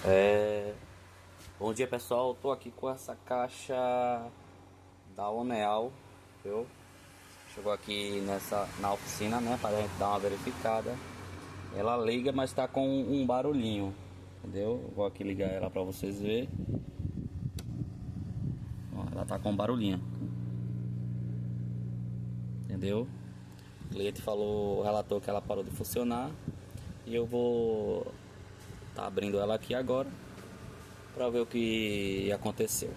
É... Bom dia, pessoal, tô aqui com essa caixa da Oneal, viu? Chegou aqui na oficina, né, para a gente dar uma verificada. Ela liga, mas tá com um barulhinho, entendeu? Vou aqui ligar ela para vocês verem. Ó, ela tá com um barulhinho, entendeu? O cliente falou, relatou que ela parou de funcionar e eu vou tá abrindo ela aqui agora para ver o que aconteceu.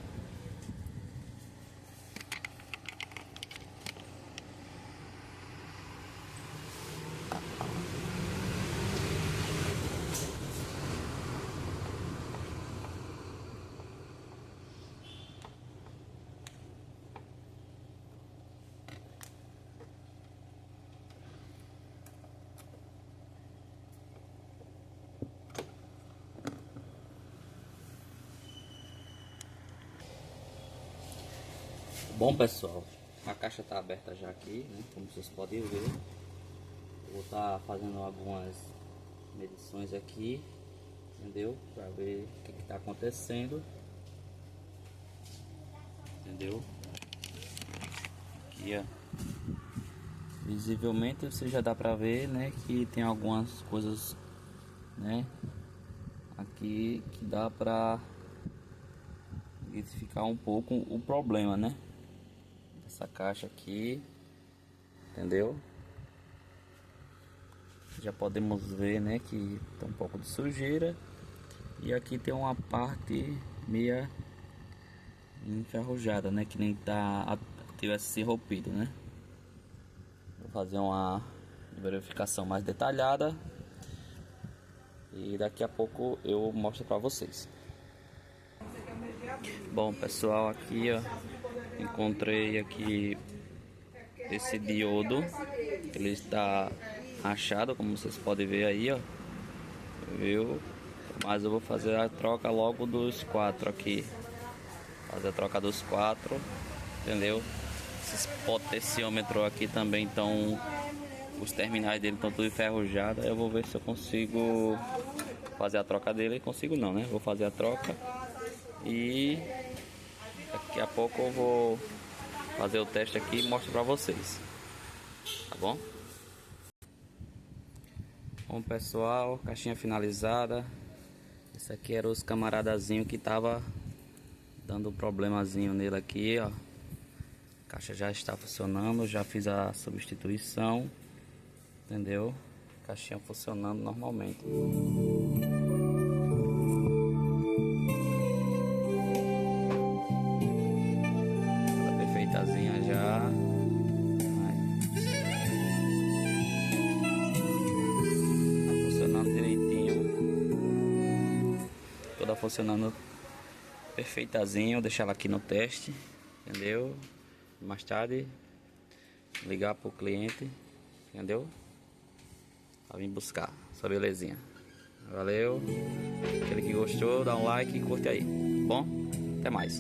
Bom, pessoal, a caixa está aberta já aqui, né? Como vocês podem ver. Eu vou estar fazendo algumas medições aqui, entendeu? Para ver o que está acontecendo, entendeu? Aqui, ó, visivelmente você já dá para ver, né, que tem algumas coisas, né, aqui que dá para identificar um pouco o problema, né? Essa caixa aqui, entendeu? Já podemos ver, né, que tem um pouco de sujeira e aqui tem uma parte meia enferrujada, né, que nem tivesse se rompido, né? Vou fazer uma verificação mais detalhada e daqui a pouco eu mostro para vocês. Bom, pessoal, aqui ó, encontrei aqui esse diodo. Ele está rachado, como vocês podem ver aí, ó, viu? Mas eu vou fazer a troca logo dos quatro aqui, fazer a troca dos quatro, entendeu? Esses potenciômetros aqui também estão, os terminais dele estão tudo enferrujados. Eu vou ver se eu consigo fazer a troca dele. Consigo não, né? Vou fazer a troca e daqui a pouco eu vou fazer o teste aqui e mostro pra vocês, tá bom? Bom, pessoal, caixinha finalizada. Esse aqui era os camaradazinho que tava dando um problemazinho nele aqui, ó. A caixa já está funcionando, já fiz a substituição, entendeu? Caixinha funcionando normalmente. Tá perfeitazinha já. Tá funcionando direitinho. Toda funcionando perfeitazinho. Vou deixar ela aqui no teste, entendeu? Mais tarde ligar pro cliente, entendeu? Pra vir buscar essa belezinha. Valeu. Aquele que gostou, dá um like e curte aí. Bom, até mais.